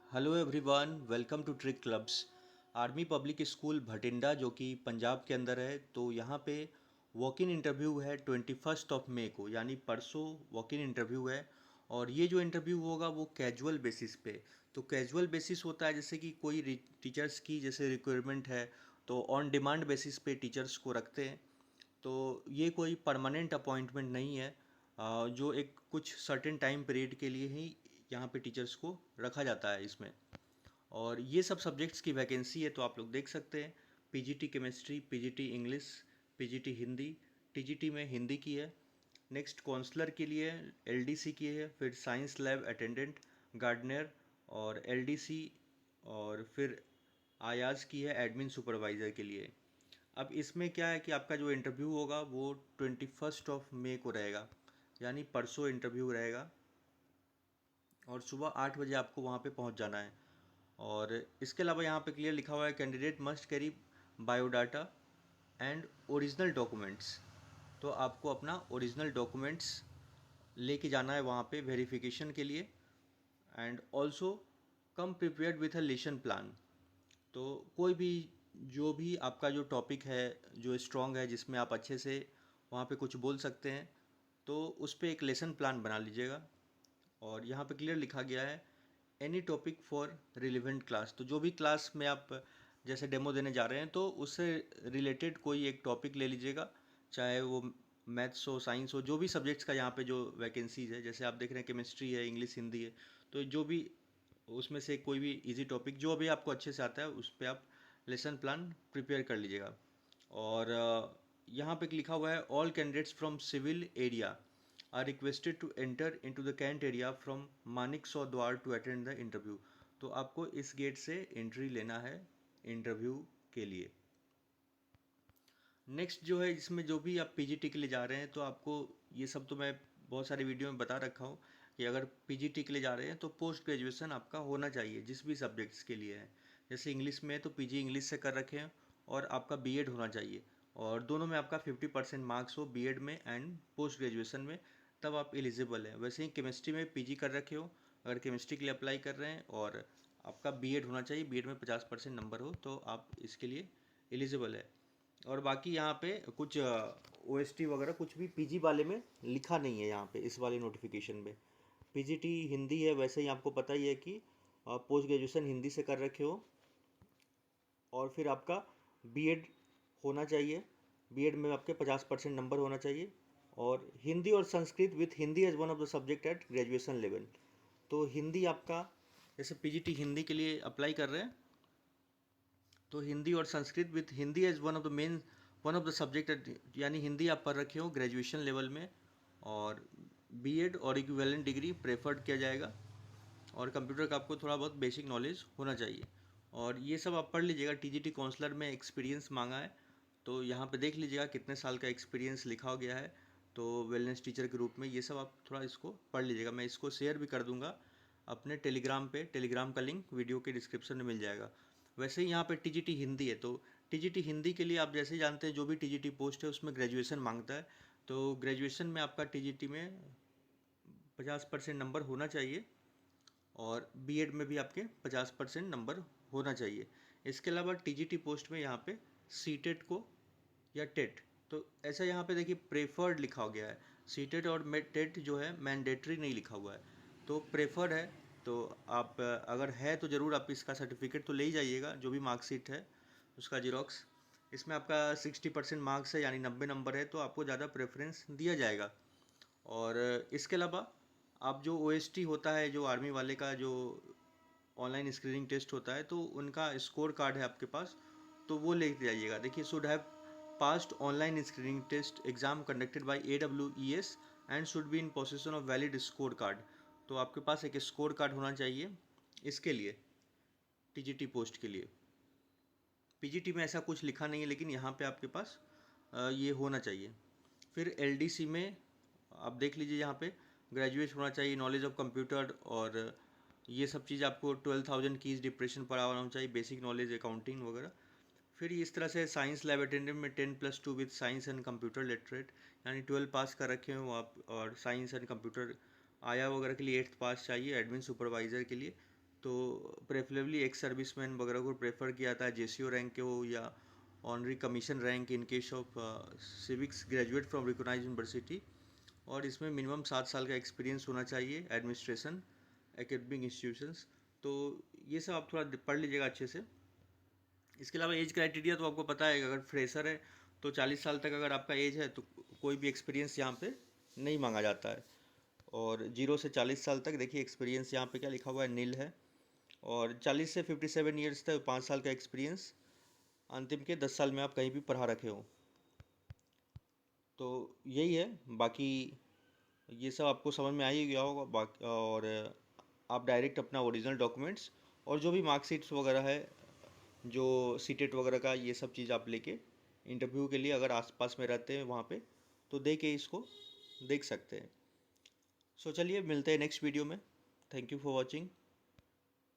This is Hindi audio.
Hello everyone, welcome to trick clubs. Army public school Bathinda जो कि पंजाब के अंदर है, तो यहाँ पे वॉक इन इंटरव्यू है 21 मई को, यानी परसों वॉक इन इंटरव्यू है। और ये जो इंटरव्यू होगा वो कैजुअल बेसिस पे। तो कैजुअल बेसिस होता है जैसे कि कोई टीचर्स की जैसे रिक्वायरमेंट है तो ऑन डिमांड बेसिस पे टीचर्स को रखते हैं। तो ये कोई परमानेंट अपॉइंटमेंट नहीं है। जो एक कुछ सर्टेन टाइम पीरियड के लिए ही यहाँ पे टीचर्स को रखा जाता है इसमें। और ये सब सब्जेक्ट्स की वैकेंसी है, तो आप लोग देख सकते हैं। PGT chemistry, PGT English, PGT Hindi. TGT में हिंदी की है। नेक्स्ट काउंसलर के लिए एलडीसी की है, फिर साइंस लैब अटेंडेंट, गार्डनर और एलडीसी। और फिर आयाज की है एडमिन सुपरवाइज़र के लिए। अब इसमें क्या है कि आपका जो इंटरव्यू होगा वो 21 मई को रहेगा, यानी परसों इंटरव्यू रहेगा। और सुबह 8 बजे आपको वहाँ पे पहुँच जाना है। और इसके अलावा यहाँ पे क्लियर लिखा हुआ है, candidate must carry biodata and original documents. तो आपको अपना ओरिजिनल डॉक्यूमेंट्स लेके जाना है वहाँ पे वेरिफिकेशन के लिए। And also come prepared with a lesson plan. तो कोई भी जो भी आपका जो टॉपिक है जो स्ट्रॉन्ग है, जिसमें आप अच्छे से वहाँ पे कुछ बोल सकते हैं, तो उस पर एक लेसन प्लान बना लीजिएगा। और यहाँ पे क्लियर लिखा गया है, any topic for relevant class. तो जो भी क्लास में आप जैसे डेमो देने जा रहे हैं तो उससे रिलेटेड कोई एक टॉपिक ले लीजिएगा, चाहे वो मैथ्स हो, साइंस हो, जो भी सब्जेक्ट्स का यहाँ पे जो वैकेंसीज है। जैसे आप देख रहे हैं केमिस्ट्री है, इंग्लिश, हिंदी है। तो जो भी उसमें से कोई भी इजी टॉपिक जो अभी आपको अच्छे से आता है उस पर आप लेसन प्लान प्रिपेयर कर लीजिएगा। और यहाँ पे लिखा हुआ है, all candidates from civil area are requested to enter into the cantt area from Maniksau द्वार टू अटेंड द इंटरव्यू। तो आपको इस गेट से एंट्री लेना है इंटरव्यू के लिए। नेक्स्ट जो है, इसमें जो भी आप पीजीटी के लिए जा रहे हैं तो आपको ये सब तो मैं बहुत सारे वीडियो में बता रखा हूँ कि अगर पीजीटी के लिए जा रहे हैं तो पोस्ट ग्रेजुएशन आपका होना चाहिए जिस भी सब्जेक्ट्स के लिए है। जैसे इंग्लिश में है तो पीजी इंग्लिश से कर रखे हैं, और आपका बीएड होना चाहिए। और दोनों में आपका 50% मार्क्स हो, बीएड में एंड पोस्ट ग्रेजुएशन में, तब आप एलिजिबल हैं। वैसे ही केमिस्ट्री में पीजी कर रखे हो, अगर केमिस्ट्री के लिए अप्लाई कर रहे हैं, और आपका बीएड होना चाहिए, बीएड में 50% नंबर हो, तो आप इसके लिए एलिजिबल है। और बाकी यहाँ पे कुछ ओएसटी वगैरह कुछ भी पीजी वाले में लिखा नहीं है यहाँ पे इस वाले नोटिफिकेशन में। पीजीटी हिंदी है, वैसे ही आपको पता ही है कि पोस्ट ग्रेजुएशन हिंदी से कर रखे हो, और फिर आपका बीएड होना चाहिए, बीएड में आपके 50% नंबर होना चाहिए। और हिंदी और Sanskrit with Hindi as one of the subject at graduation level. तो हिंदी आपका, जैसे पीजीटी हिंदी के लिए अप्लाई कर रहे हैं तो हिंदी और Sanskrit with Hindi as one of the subject, यानी हिंदी आप पढ़ रखे हो ग्रेजुएशन लेवल में। और बीएड और इक्विवेलेंट डिग्री प्रेफर्ड किया जाएगा। और कंप्यूटर का आपको थोड़ा बहुत बेसिक नॉलेज होना चाहिए। और ये सब आप पढ़ लीजिएगा। टीजीटी काउंसलर में एक्सपीरियंस मांगा है, तो यहाँ पे देख लीजिएगा कितने साल का एक्सपीरियंस लिखा गया है। तो वेलनेस टीचर के रूप में ये सब आप थोड़ा इसको पढ़ लीजिएगा। मैं इसको शेयर भी कर दूंगा अपने टेलीग्राम पे, टेलीग्राम का लिंक वीडियो के डिस्क्रिप्शन में मिल जाएगा। वैसे ही यहाँ पे टीजीटी हिंदी है, तो टीजीटी हिंदी के लिए आप जैसे ही जानते हैं जो भी टीजीटी पोस्ट है उसमें ग्रेजुएशन मांगता है। तो ग्रेजुएशन में आपका टीजीटी में 50% नंबर होना चाहिए, और बीएड में भी आपके 50% नंबर होना चाहिए। इसके अलावा टीजीटी पोस्ट में यहाँ पे सीटेट को या टेट, तो ऐसा यहाँ पे देखिए प्रेफर्ड लिखा गया है। सीटेट और टेट जो है मैंडेटरी नहीं लिखा हुआ है, तो प्रेफर्ड है। तो आप अगर है तो ज़रूर आप इसका सर्टिफिकेट तो ले ही जाइएगा, जो भी मार्कशीट है उसका जीरोक्स। इसमें आपका 60% मार्क्स है, यानी 90 नंबर है, तो आपको ज़्यादा प्रेफरेंस दिया जाएगा। और इसके अलावा आप जो ओएसटी होता है, जो आर्मी वाले का जो ऑनलाइन स्क्रीनिंग टेस्ट होता है, तो उनका स्कोर कार्ड है आपके पास, तो वो लेके जाइएगा। देखिए, should have passed online screening test exam conducted by AWES and should be in possession of valid score card. तो आपके पास एक स्कोर कार्ड होना चाहिए इसके लिए, टीजीटी पोस्ट के लिए। पीजीटी में ऐसा कुछ लिखा नहीं है, लेकिन यहाँ पे आपके पास ये होना चाहिए। फिर एलडीसी में आप देख लीजिए, यहाँ पे ग्रेजुएट होना चाहिए, नॉलेज ऑफ कंप्यूटर, और ये सब चीज़ आपको 12,000 कीज डिप्रेशन पर होना चाहिए, बेसिक नॉलेज अकाउंटिंग वगैरह। फिर इस तरह से साइंस लैब अटेंडेंट में 10+2 with science and computer literate, यानी 12 पास कर रखे हो आप, और साइंस एंड कंप्यूटर आया वगैरह के लिए 8th पास चाहिए, एडमिन सुपरवाइज़र के लिए। तो प्रेफरेबली एक्स सर्विसमैन वगैरह को प्रेफर किया जाता है, जेसीओ रैंक के हो या honorary commission rank in case of civics graduate from recognised university. और इसमें मिनिमम 7 साल का एक्सपीरियंस होना चाहिए एडमिनिस्ट्रेशन एकेडमिक इंस्टीट्यूशंस। तो ये सब आप थोड़ा पढ़ लीजिएगा अच्छे से। इसके अलावा एज क्राइटेरिया तो आपको पता है, अगर फ्रेशर है तो 40 साल तक अगर आपका एज है तो कोई भी एक्सपीरियंस यहाँ पे नहीं मांगा जाता है। और 0 से 40 साल तक देखिए एक्सपीरियंस यहाँ पे क्या लिखा हुआ है, नील है। और 40 से 57 ईयर्स तक 5 साल का एक्सपीरियंस, अंतिम के 10 साल में आप कहीं भी पढ़ा रखे हो। तो यही है, बाकी ये सब आपको समझ में आ ही गया होगा। बाकी और आप डायरेक्ट अपना ओरिजिनल डॉक्यूमेंट्स और जो भी मार्कशीट्स वगैरह है, जो सीटेट वगैरह का, ये सब चीज़ आप लेके इंटरव्यू के लिए अगर आसपास में रहते हैं वहाँ पे तो दे के इसको देख सकते हैं। सो चलिए मिलते हैं नेक्स्ट वीडियो में। Thank you for watching.